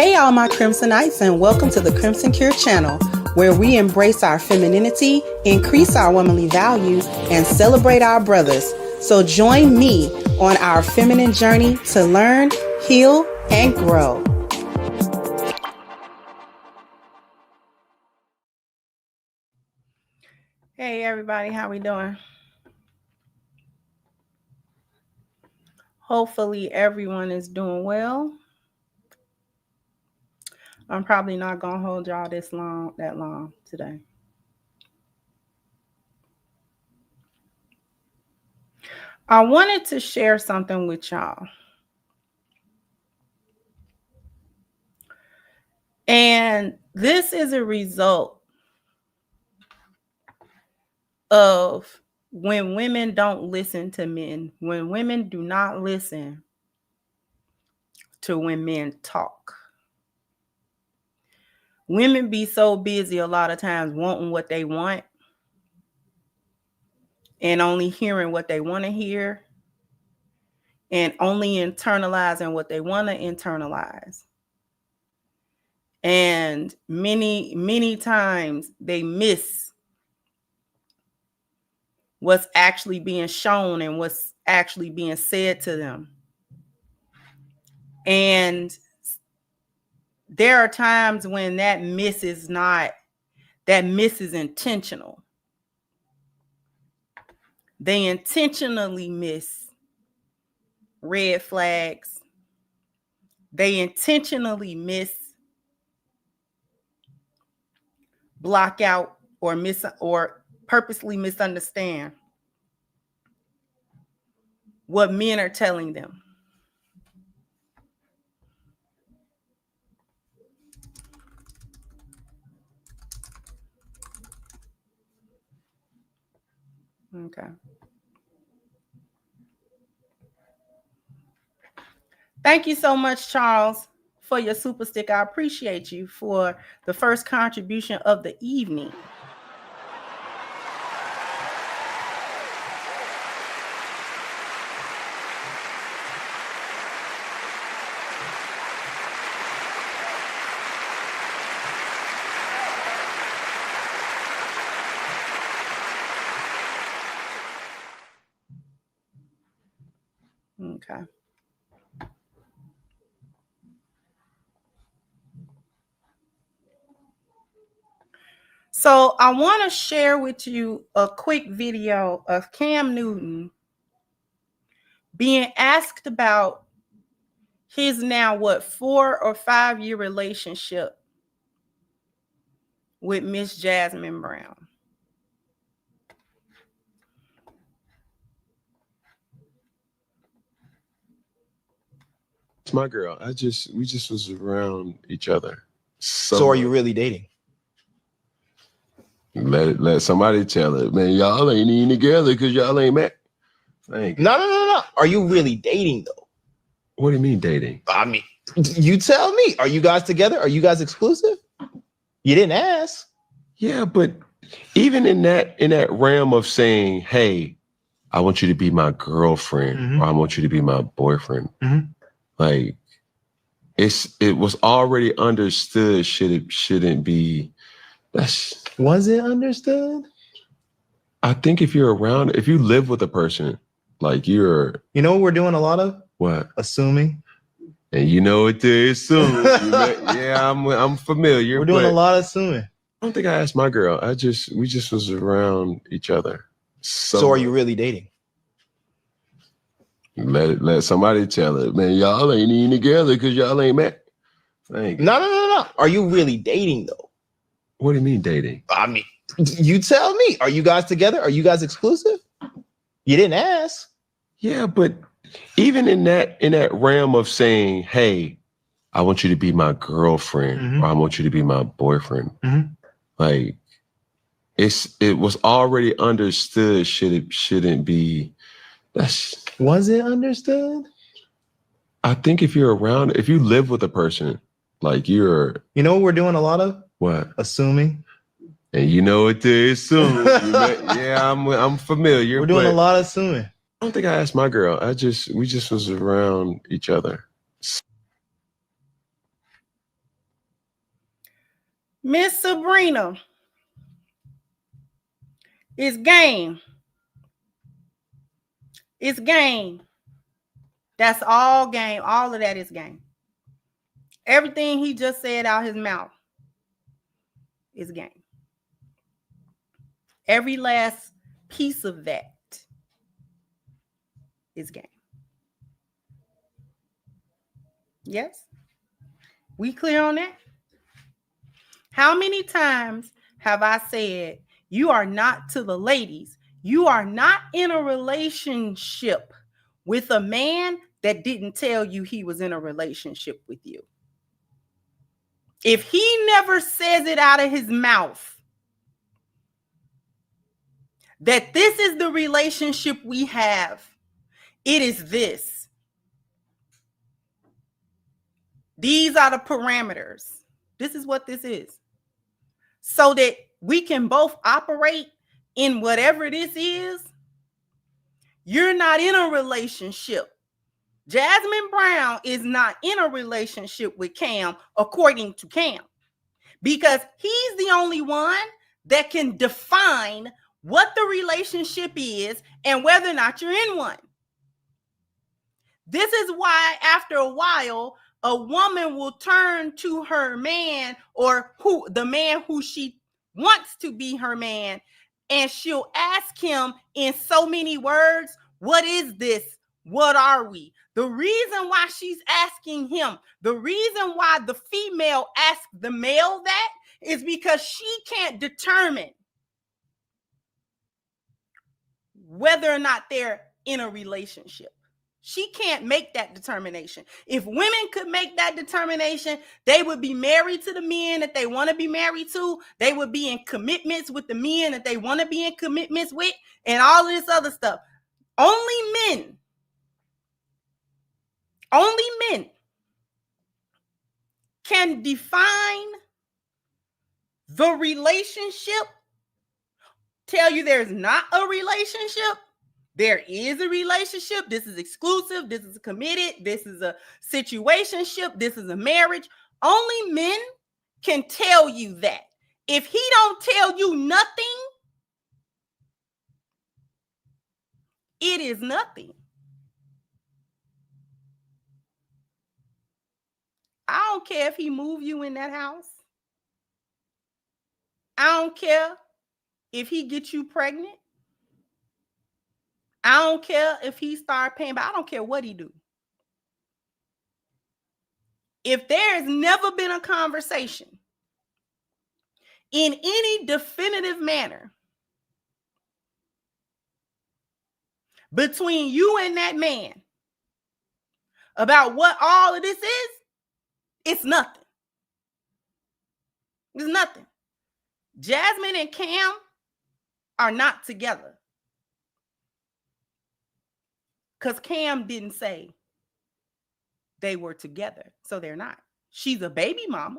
Hey all my Crimsonites, and welcome to the Crimson Cure channel, where we embrace our femininity, increase our womanly values, and celebrate our brothers. So join me on our feminine journey to learn, heal, and grow. Hey everybody, how we doing? Hopefully everyone is doing well. I'm probably not gonna hold y'all that long today. I wanted to share something with y'all. And this is a result of when women don't listen to men, when women do not listen to when men talk. Women be so busy a lot of times wanting what they want and only hearing what they want to hear and only internalizing what they want to internalize. And many times they miss what's actually being shown and what's actually being said to them. And there are times when that miss is intentional. They intentionally miss red flags. They intentionally miss block out or purposely misunderstand what men are telling them. Okay. Thank you so much, Charles, for your super stick. I appreciate you for the first contribution of the evening. Okay. So I want to share with you a quick video of Cam Newton being asked about his now 4 or 5 year relationship with Miss Jasmine Brown. It's my girl. We just was around each other. So are you really dating? Let somebody tell it, man. Y'all ain't even together because y'all ain't met. No. Are you really dating though? What do you mean dating? I mean, you tell me. Are you guys together? Are you guys exclusive? You didn't ask. Yeah, but even in that realm of saying, hey, I want you to be my girlfriend, or I want you to be my boyfriend. Like it was already understood. Shouldn't be. Was it understood? I think if you're around, if you live with a person, like you know what we're doing a lot of? What? Assuming. And you know what to assume. Yeah, I'm familiar. We're doing a lot of assuming. I don't think I asked my girl. We just was around each other. So are you really dating? Let somebody tell it, man. Y'all ain't even together because y'all ain't met. No. Are you really dating though? What do you mean dating? I mean, you tell me. Are you guys together? Are you guys exclusive? You didn't ask. Yeah, but even in that realm of saying, hey, I want you to be my girlfriend, or I want you to be my boyfriend. Like it was already understood. Shouldn't be. Was it understood? I think if you're around, if you live with a person, like you know what we're doing a lot of? What? Assuming. And you know what to assume. Yeah, I'm familiar. We're doing a lot of assuming. I don't think I asked my girl. We just was around each other. Miss Sabrina, it's game. It's game. That's all game. All of that is game. Everything he just said out his mouth is game. Every last piece of that is game. Yes? We clear on that? How many times have I said, you are not, to the ladies, you are not in a relationship with a man that didn't tell you he was in a relationship with you? If he never says it out of his mouth that this is the relationship we have, it is this. These are the parameters. This is what this is. So that we can both operate in whatever this is. You're not in a relationship. Jasmine Brown is not in a relationship with Cam, according to Cam, because he's the only one that can define what the relationship is and whether or not you're in one. This is why after a while, a woman will turn to her man, or the man who she wants to be her man, and she'll ask him in so many words, what is this? What are we? The reason why she's asking him, the reason why the female asks the male that, is because she can't determine whether or not they're in a relationship. She can't make that determination. If women could make that determination, they would be married to the men that they want to be married to. They would be in commitments with the men that they want to be in commitments with, and all of this other stuff. Only men can define the relationship, tell you there's not a relationship. There is a relationship. This is exclusive. This is committed. This is a situationship. This is a marriage. Only men can tell you that. If he don't tell you nothing, it is nothing. I don't care if he move you in that house. I don't care if he gets you pregnant. I don't care if he start paying, but I don't care what he do. If there has never been a conversation in any definitive manner between you and that man about what all of this is, it's nothing. It's nothing. Jasmine and Cam are not together because Cam didn't say they were together, so they're not. She's a baby mama.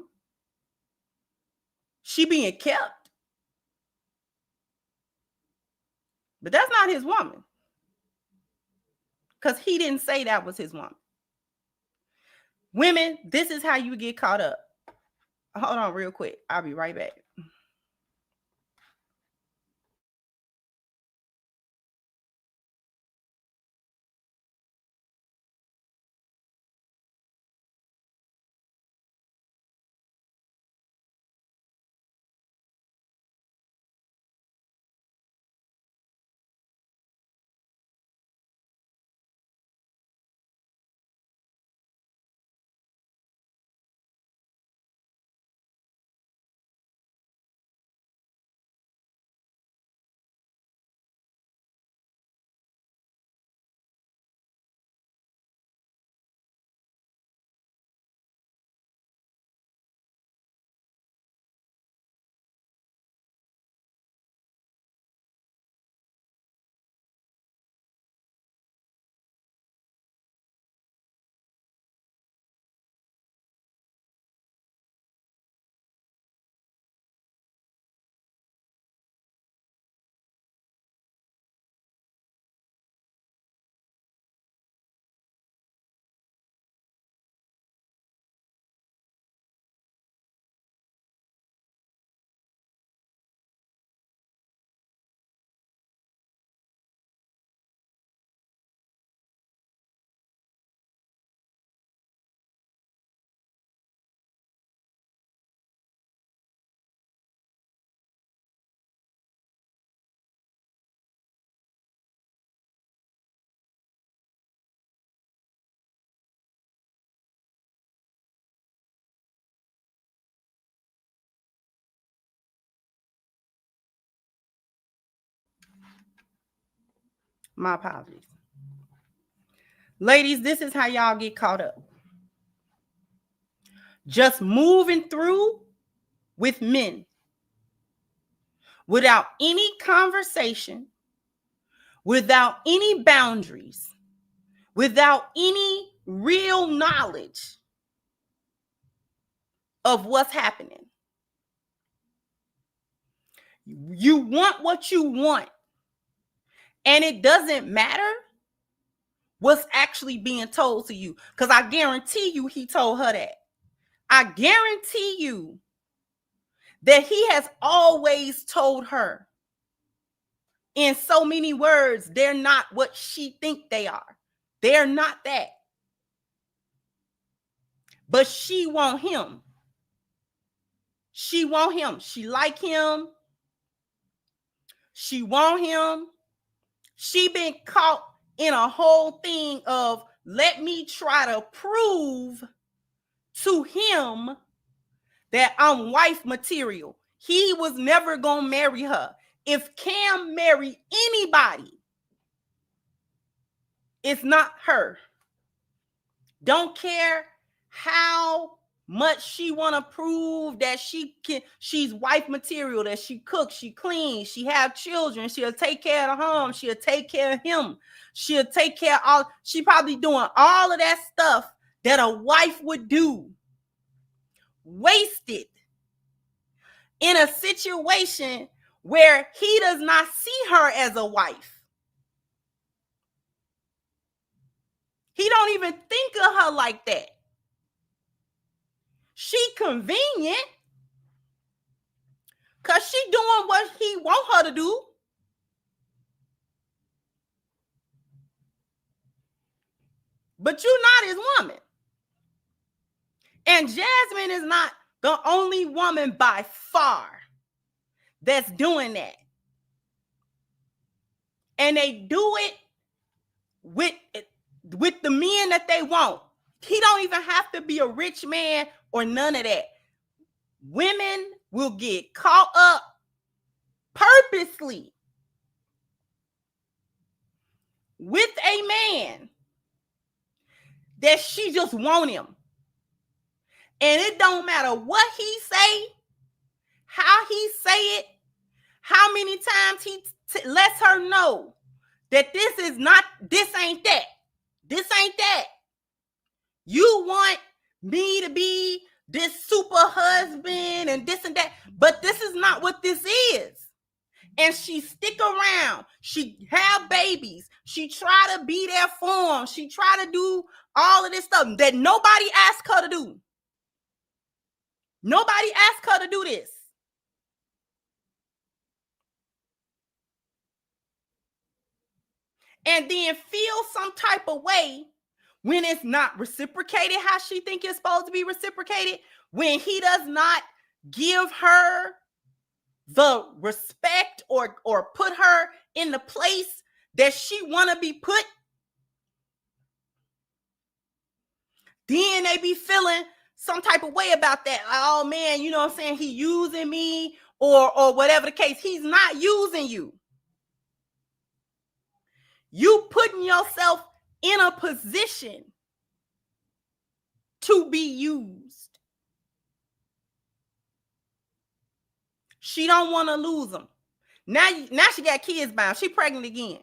She being kept, but that's not his woman because he didn't say that was his woman. Women, this is how you get caught up. Hold on real quick. I'll be right back. My apologies. Ladies, this is how y'all get caught up. Just moving through with men without any conversation, without any boundaries, without any real knowledge of what's happening. You want what you want, and it doesn't matter what's actually being told to you, because I guarantee you he told her that. I guarantee you that he has always told her in so many words, they're not what she think they are. They're not that. But she want him. She want him. She like him. She want him. She been caught in a whole thing of, let me try to prove to him that I'm wife material. He was never gonna marry her. If Cam marry anybody, it's not her. Don't care how much she want to prove that she's wife material, that she cooks, she cleans, she have children, she'll take care of the home, she'll take care of him, she'll take care of all, she probably doing all of that stuff that a wife would do. Wasted in a situation where he does not see her as a wife. He don't even think of her like that. She convenient because she doing what he want her to do. But you're not his woman. And Jasmine is not the only woman by far that's doing that. And they do it with the men that they want. He don't even have to be a rich man or none of that. Women will get caught up purposely with a man that she just want him. And it don't matter what he say, how he say it, how many times he lets her know that this ain't that. This ain't that. You want me to be this super husband and this and that, but this is not what this is. And she stick around. She have babies. She try to be there for him. She try to do all of this stuff that nobody asked her to do. Nobody asked her to do this. And then feel some type of way when it's not reciprocated how she think it's supposed to be reciprocated, when he does not give her the respect or put her in the place that she want to be put, then they be feeling some type of way about that. Oh man, you know what I'm saying? He using me or whatever the case. He's not using you. You putting yourself in a position to be used. She don't want to lose him. Now she got kids by him. She pregnant again.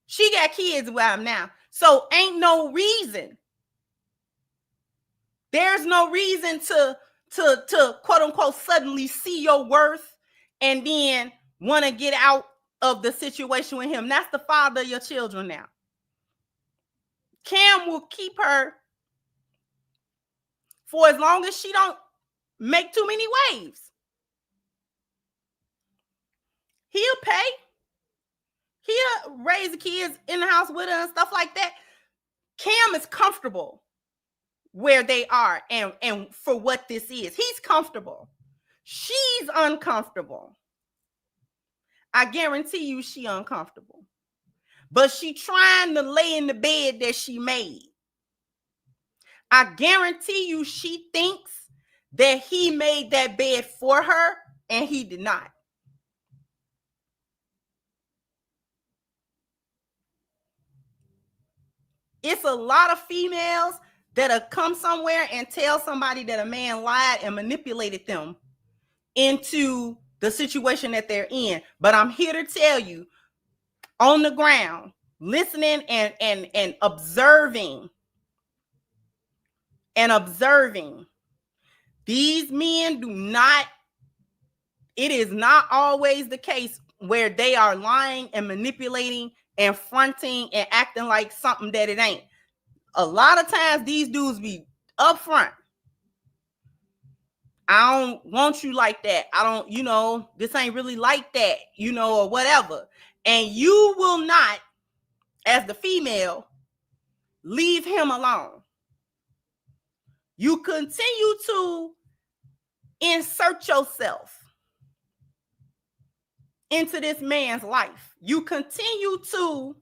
She got kids by him now. So ain't no reason. There's no reason to quote unquote suddenly see your worth and then want to get out of the situation with him. That's the father of your children now. Cam will keep her for as long as she don't make too many waves. He'll pay. He'll raise the kids in the house with her and stuff like that. Cam is comfortable where they are and for what this is. He's comfortable. She's uncomfortable. I guarantee you she uncomfortable. But she trying to lay in the bed that she made. I guarantee you she thinks that he made that bed for her and he did not. It's a lot of females that'll come somewhere and tell somebody that a man lied and manipulated them into the situation that they're in. But I'm here to tell you, on the ground, listening and observing, these men do not, it is not always the case where they are lying and manipulating and fronting and acting like something that it ain't. A lot of times these dudes be upfront. I don't want you like that. I don't, this ain't really like that, or whatever. And you will not, as the female, leave him alone. You continue to insert yourself into this man's life. You continue to,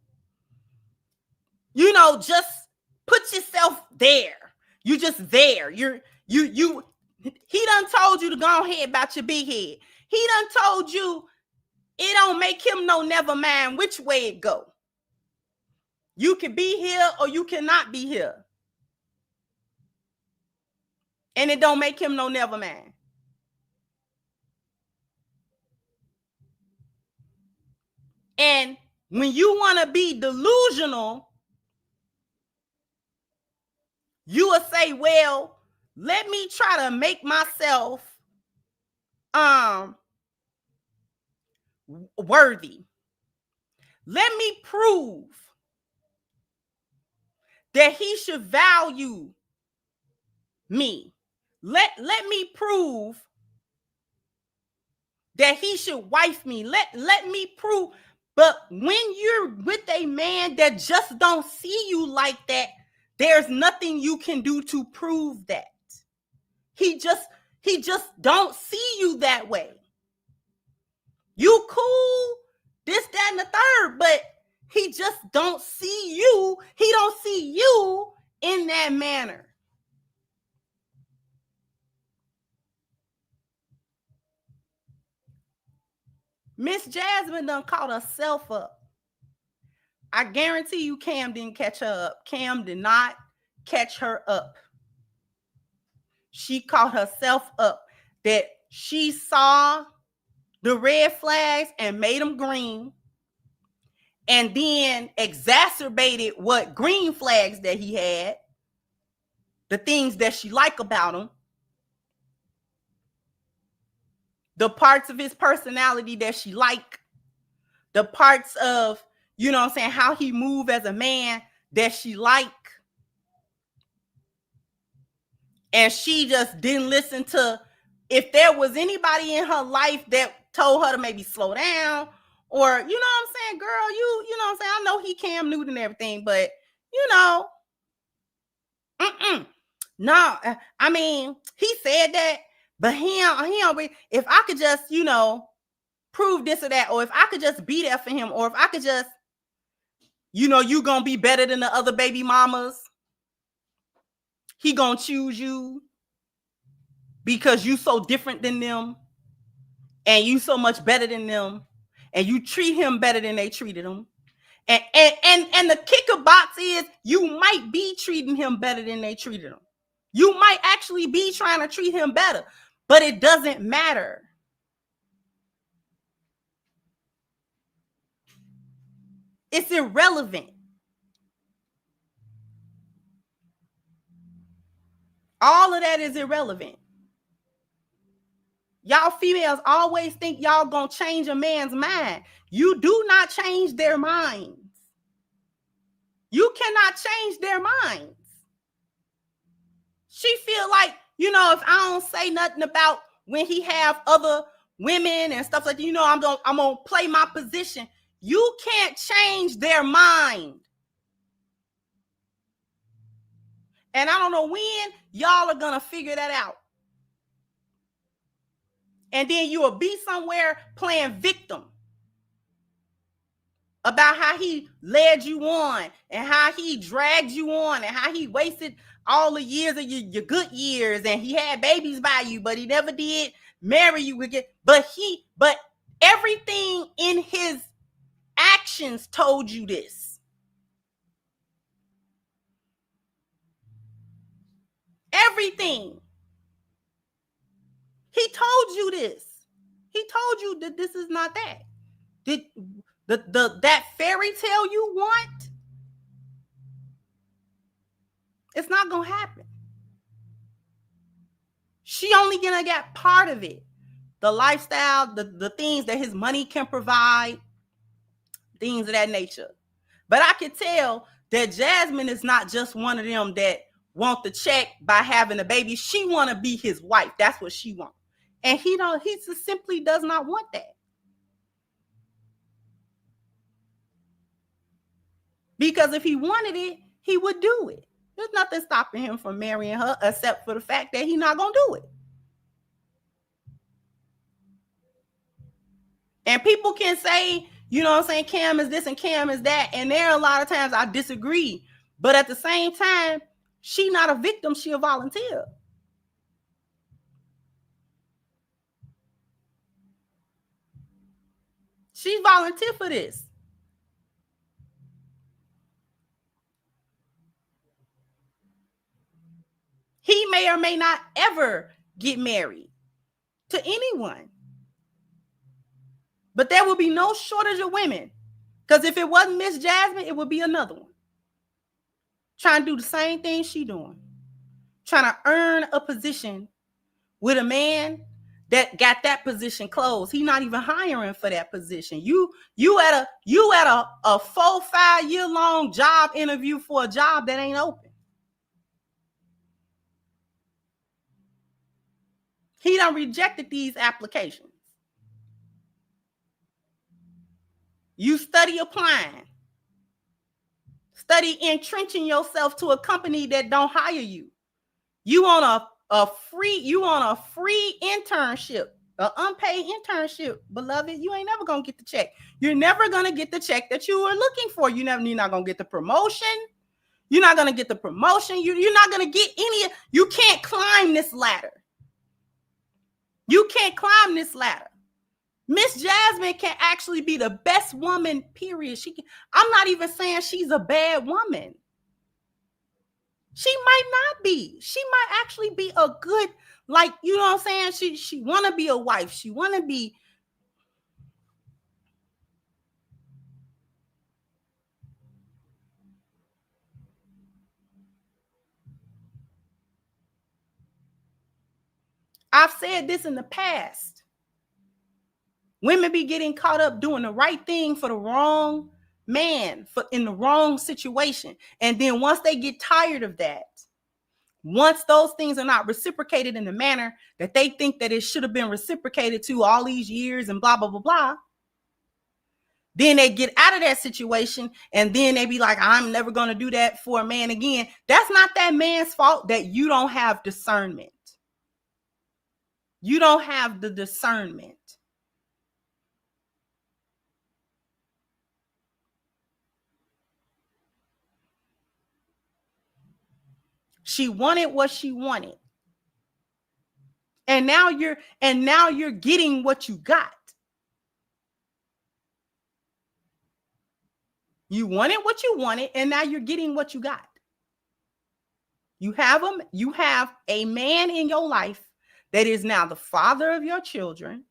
just put yourself there. You just there. He done told you to go ahead about your big head. He done told you it don't make him no never mind which way it go. You can be here or you cannot be here. And it don't make him no never mind. And when you want to be delusional, you will say, well, let me try to make myself worthy. Let me prove that he should value me. Let me prove that he should wife me. Let me prove. But when you're with a man that just don't see you like that, there's nothing you can do to prove that. He just don't see you that way. You cool, this, that, and the third, but he just don't see you. He don't see you in that manner. Miss Jasmine done caught herself up. I guarantee you Cam didn't catch her up. Cam did not catch her up. She caught herself up that she saw the red flags and made them green, and then exacerbated what green flags that he had, the things that she liked about him, the parts of his personality that she liked, the parts of, how he moved as a man that she liked. And she just didn't listen to, if there was anybody in her life that told her to maybe slow down, or, you know what I'm saying, girl, you know what I'm saying? I know he Cam Newton and everything, but, no, I mean, he said that, but he don't, if I could just, prove this or that, or if I could just be there for him, or if I could just, you gonna be better than the other baby mamas. He gonna choose you because you so different than them, and you so much better than them, and you treat him better than they treated him. And the kicker box is you might be treating him better than they treated him. You might actually be trying to treat him better, but it doesn't matter. It's irrelevant. All of that is irrelevant. Y'all females always think y'all gonna change a man's mind. You do not change their minds. You cannot change their minds. She feel like, if I don't say nothing about when he have other women and stuff like that, I'm gonna play my position. You can't change their mind. And I don't know when y'all are gonna figure that out. And then you will be somewhere playing victim about how he led you on and how he dragged you on and how he wasted all the years of your good years, and he had babies by you, but he never did marry you again. But everything in his actions told you this. Everything. He told you this. He told you that this is not that. Did that fairy tale you want? It's not gonna happen. She only gonna get part of it. The lifestyle, the things that his money can provide, things of that nature. But I can tell that Jasmine is not just one of them that want the check by having a baby. She want to be his wife. That's what she wants. And he just simply does not want that. Because if he wanted it, he would do it. There's nothing stopping him from marrying her except for the fact that he's not going to do it. And people can say, you know what I'm saying, Cam is this and Cam is that. And there are a lot of times I disagree. But at the same time, she not a victim, she a volunteer. She volunteered for this. He may or may not ever get married to anyone. But there will be no shortage of women. Because if it wasn't Miss Jasmine, it would be another one. Trying to do the same thing she doing. Trying to earn a position with a man that got that position closed. He's not even hiring for that position. You at a 4-5 year long job interview for a job that ain't open. He done rejected these applications. You study applying. Study entrenching yourself to a company that don't hire you. You on a free internship, an unpaid internship, beloved. You ain't never gonna get the check. You're never gonna get the check that you were looking for. You're not gonna get the promotion. You're not gonna get the promotion. You're not gonna get any. You can't climb this ladder. You can't climb this ladder. Miss Jasmine can actually be the best woman, period. I'm not even saying she's a bad woman. She might not be. She might actually be a good, like, you know what I'm saying? She want to be a wife. She want to be. I've said this in the past. Women be getting caught up doing the right thing for the wrong man, in the wrong situation. And then once they get tired of that, once those things are not reciprocated in the manner that they think that it should have been reciprocated to all these years and blah, blah, blah, blah, then they get out of that situation and then they be like, I'm never going to do that for a man again. That's not that man's fault that you don't have discernment. You don't have the discernment. She wanted what she wanted. And now you're getting what you got. You wanted what you wanted, and now you're getting what you got. You have a man in your life that is now the father of your children.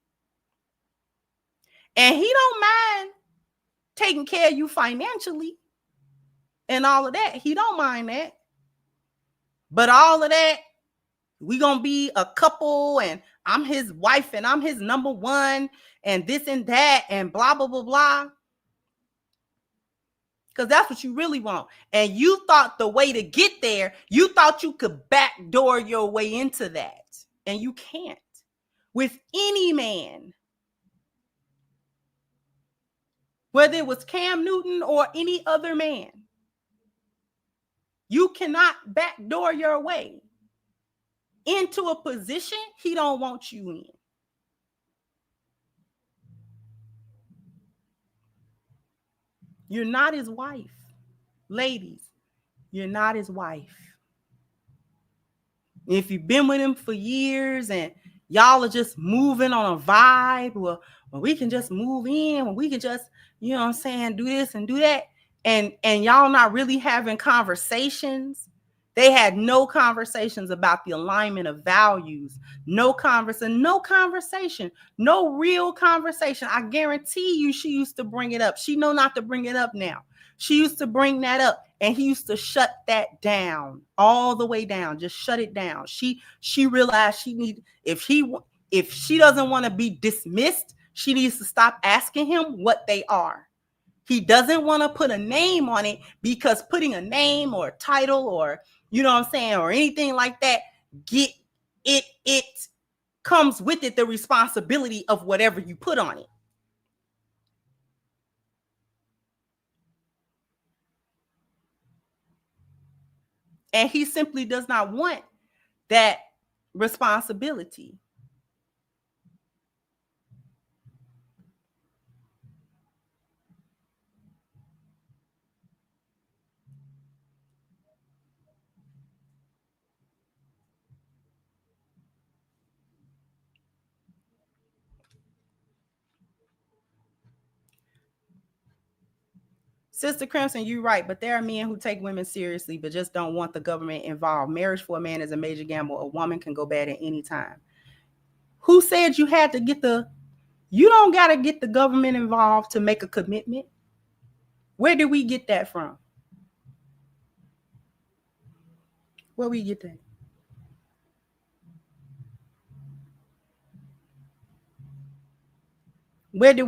And he don't mind taking care of you financially and all of that. He don't mind that. But all of that, we gonna be a couple and I'm his wife and I'm his number one and this and that and blah, blah, blah, blah. Because that's what you really want. And you thought the way to get there, you thought you could backdoor your way into that. And you can't. With any man. Whether it was Cam Newton or any other man. You cannot backdoor your way into a position he don't want you in. You're not his wife. Ladies, you're not his wife. If you've been with him for years and y'all are just moving on a vibe, well, we can just move in, well, we can just, you know what I'm saying, do this and do that. And y'all not really having conversations They had no conversations about the alignment of values, no conversation, no real conversation. I guarantee you she used to bring it up. She know not to bring it up now. She used to bring that up, and he used to shut that down, all the way down, just shut it down. She realized she need, if she doesn't want to be dismissed, she needs to stop asking him what they are. He doesn't want to put a name on it, because putting a name or a title, or, you know what I'm saying, or anything like that, it comes with it the responsibility of whatever you put on it. And he simply does not want that responsibility. Sister Crimson, you're right, but there are men who take women seriously but just don't want the government involved. Marriage for a man is a major gamble. A woman can go bad at any time. Who said you had to get you don't got to get the government involved to make a commitment? Where did we get that from? Where we get that? Where do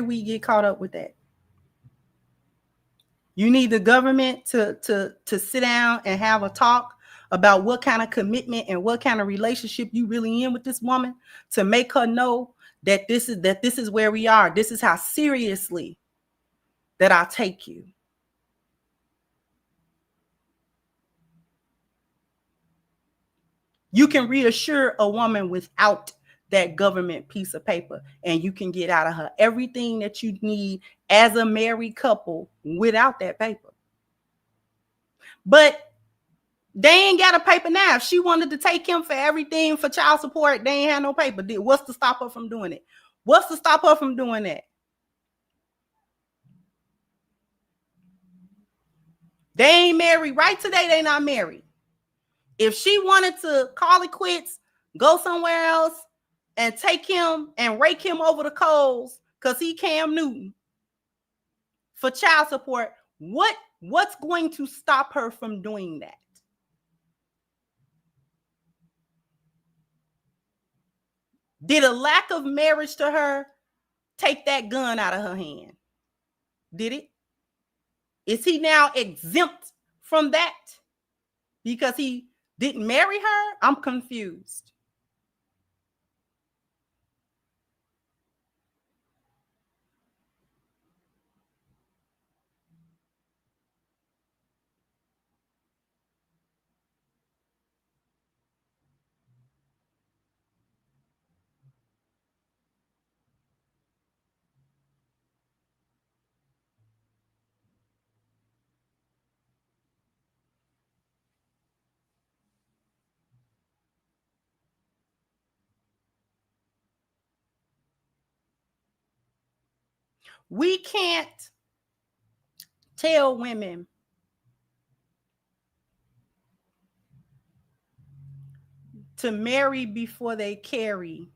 we get caught up with that? You need the government to sit down and have a talk about what kind of commitment and what kind of relationship you really in with this woman, to make her know that this is where we are. This is how seriously that I take you. You can reassure a woman without that government piece of paper, and you can get out of her everything that you need as a married couple without that paper. But they ain't got a paper now. If she wanted to take him for everything, for child support, they ain't have no paper. What's to stop her from doing it? What's to stop her from doing that? They ain't married. Right today, they not married. If she wanted to call it quits, go somewhere else, and take him and rake him over the coals because he Cam Newton for child support, what's going to stop her from doing that? Did a lack of marriage to her take that gun out of her hand? Did it? Is he now exempt from that because he didn't marry her? I'm confused. We can't tell women to marry before they carry,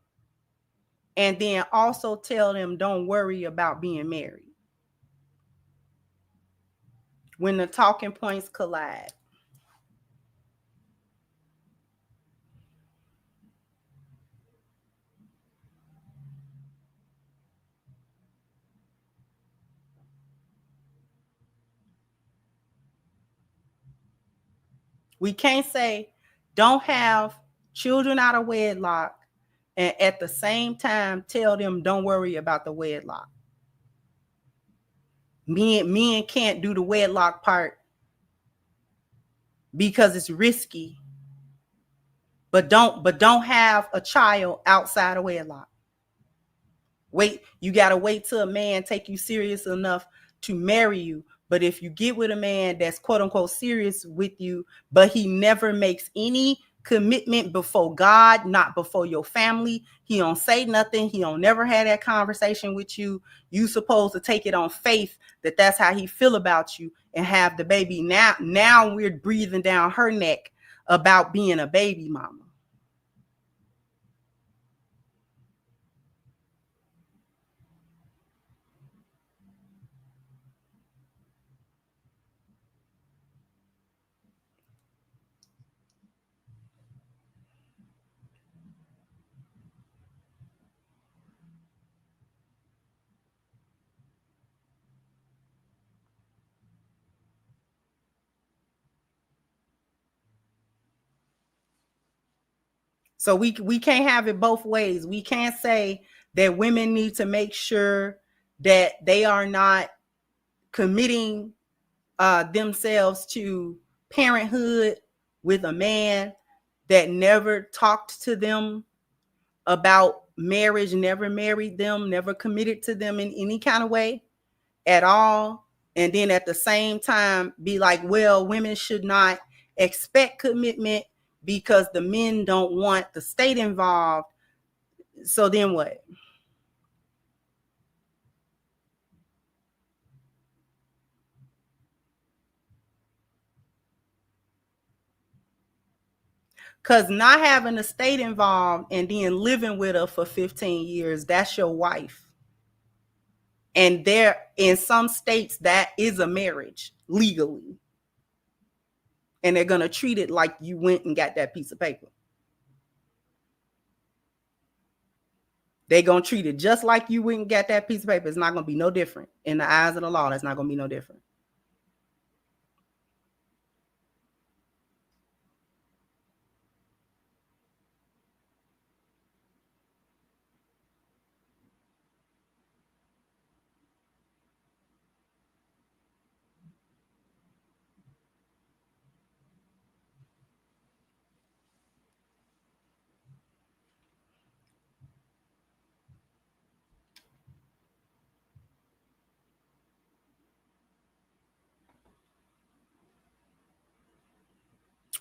and then also tell them don't worry about being married when the talking points collide. We can't say don't have children out of wedlock and at the same time tell them don't worry about the wedlock. Men can't do the wedlock part because it's risky. But don't have a child outside of wedlock. Wait, you gotta wait till a man take you serious enough to marry you. But if you get with a man that's quote unquote serious with you, but he never makes any commitment before God, not before your family. He don't say nothing. He don't never have that conversation with you. You supposed to take it on faith that that's how he feel about you and have the baby. Now we're breathing down her neck about being a baby mama. So we can't have it both ways. We can't say that women need to make sure that they are not committing themselves to parenthood with a man that never talked to them about marriage, never married them, never committed to them in any kind of way at all. And then at the same time be like, well, women should not expect commitment because the men don't want the state involved. So then what? Because not having the state involved and then living with her for 15 years, that's your wife. And there, in some states, that is a marriage legally. And they're going to treat it like you went and got that piece of paper. They're going to treat it just like you went and got that piece of paper. It's not going to be no different. In the eyes of the law, that's not going to be no different.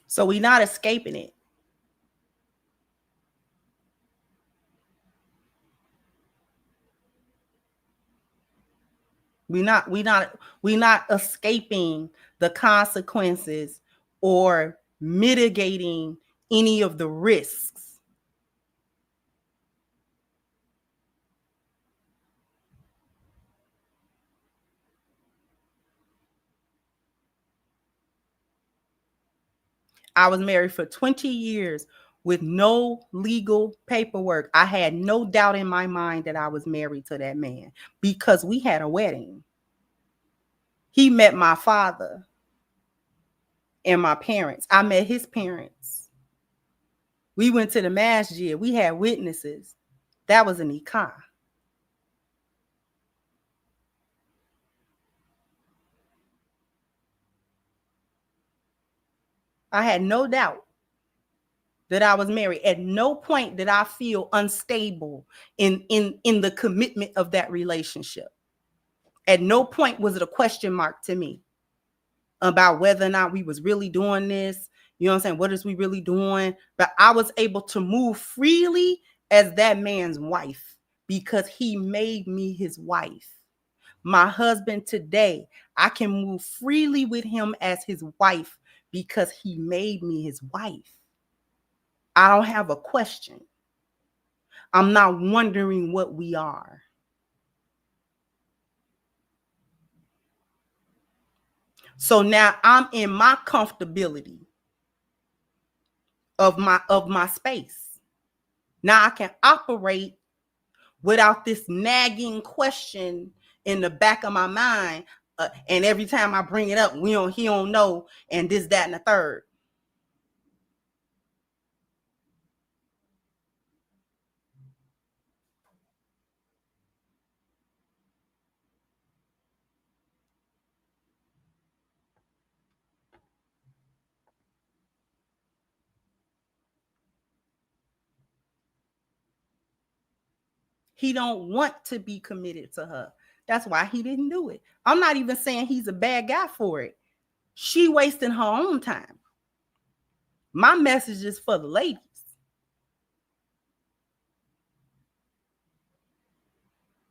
So we're not escaping it. We're not escaping the consequences or mitigating any of the risks. I was married for 20 years with no legal paperwork. I had no doubt in my mind that I was married to that man because we had a wedding. He met my father and my parents. I met his parents. We went to the masjid. We had witnesses. That was an nikah. I had no doubt that I was married. At no point did I feel unstable in the commitment of that relationship. At no point was it a question mark to me about whether or not we was really doing this. You know what I'm saying? What is we really doing? But I was able to move freely as that man's wife because he made me his wife. My husband today, I can move freely with him as his wife because he made me his wife. I don't have a question. I'm not wondering what we are. So now I'm in my comfortability of my space. Now I can operate without this nagging question in the back of my mind. And every time I bring it up, he don't know, and this, that, and the third. He don't want to be committed to her. That's why he didn't do it. I'm not even saying he's a bad guy for it. She wasting her own time. My message is for the ladies.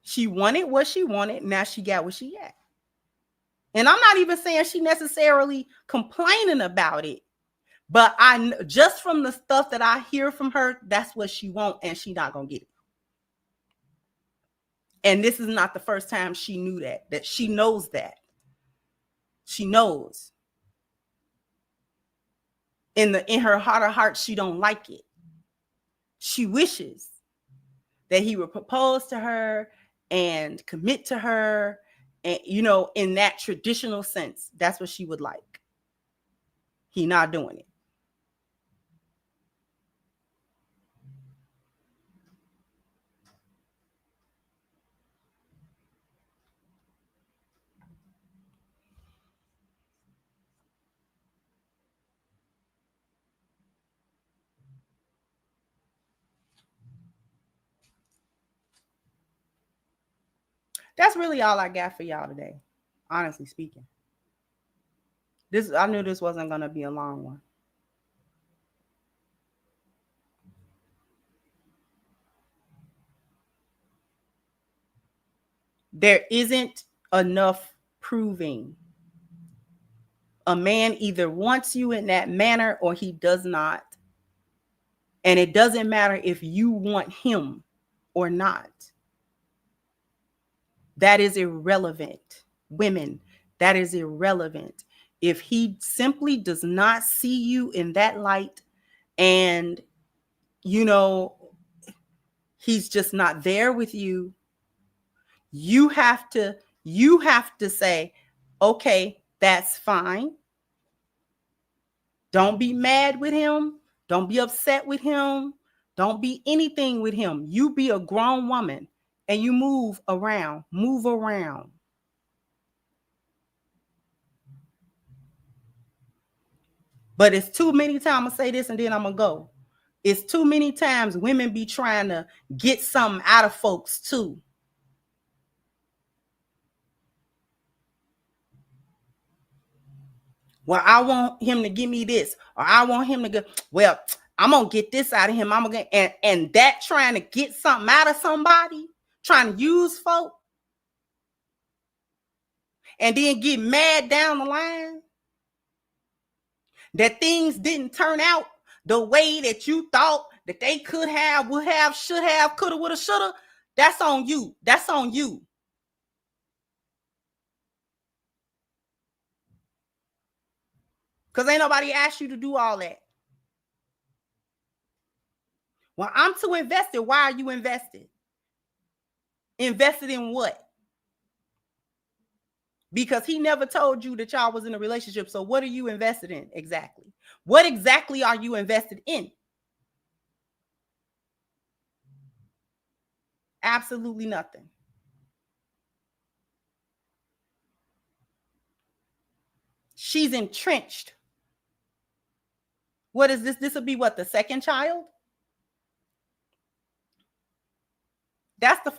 She wanted what she wanted. Now she got what she got. And I'm not even saying she necessarily complaining about it. But I just from the stuff that I hear from her, that's what she wants, and she not gonna get it. And this is not the first time she knew that she knows that. She knows. In her heart of hearts, she don't like it. She wishes that he would propose to her and commit to her, and in that traditional sense, that's what she would like. He not doing it. That's really all I got for y'all today, honestly speaking. I knew this wasn't going to be a long one. There isn't enough proving. A man either wants you in that manner or he does not. And it doesn't matter if you want him or not. That is irrelevant. Women, that is irrelevant. If he simply does not see you in that light and, he's just not there with you, you have to say, okay, that's fine. Don't be mad with him. Don't be upset with him. Don't be anything with him. You be a grown woman and you move around. Move around. But it's too many times, I'm going to say this and then I'm going to go. It's too many times women be trying to get something out of folks too. Well, I want him to give me this, or I want him to go, well, I'm going to get this out of him. And that trying to get something out of somebody, trying to use folk, and then get mad down the line that things didn't turn out the way that you thought that they could have, would have, should have, coulda, woulda, shoulda. That's on you. That's on you. Because ain't nobody asked you to do all that. Well, I'm too invested. Why are you invested? Invested in what? Because he never told you that y'all was in a relationship. So what are you invested in exactly? What exactly are you invested in? Absolutely nothing. She's entrenched. What is this? This will be what, the second child? That's the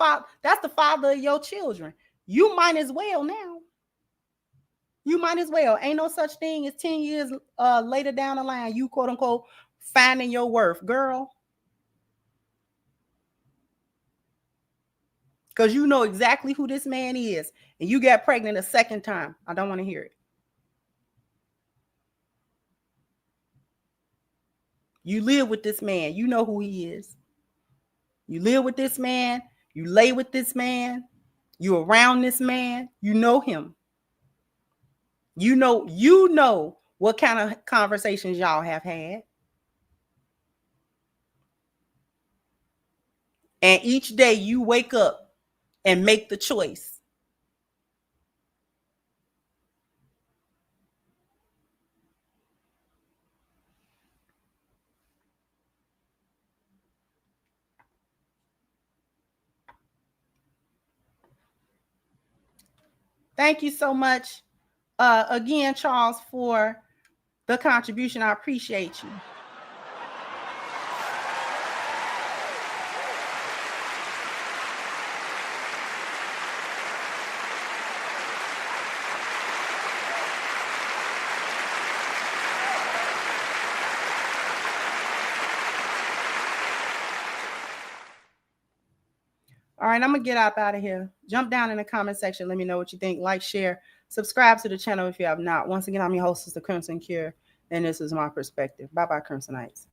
father of your children. You might as well now. You might as well. Ain't no such thing as 10 years later down the line, you quote unquote finding your worth, girl. Because you know exactly who this man is. And you got pregnant a second time. I don't want to hear it. You live with this man. You know who he is. You live with this man. You lay with this man. You around this man. You know him. You know what kind of conversations y'all have had. And each day you wake up and make the choice. Thank you so much again, Charles, for the contribution. I appreciate you. right, I'm gonna get out of here. Jump down in the comment section. Let me know what you think. Like, share, subscribe to the channel if you have not. Once again, I'm your hostess, The Crimson Cure, and this is my perspective. Bye-bye, Crimsonites.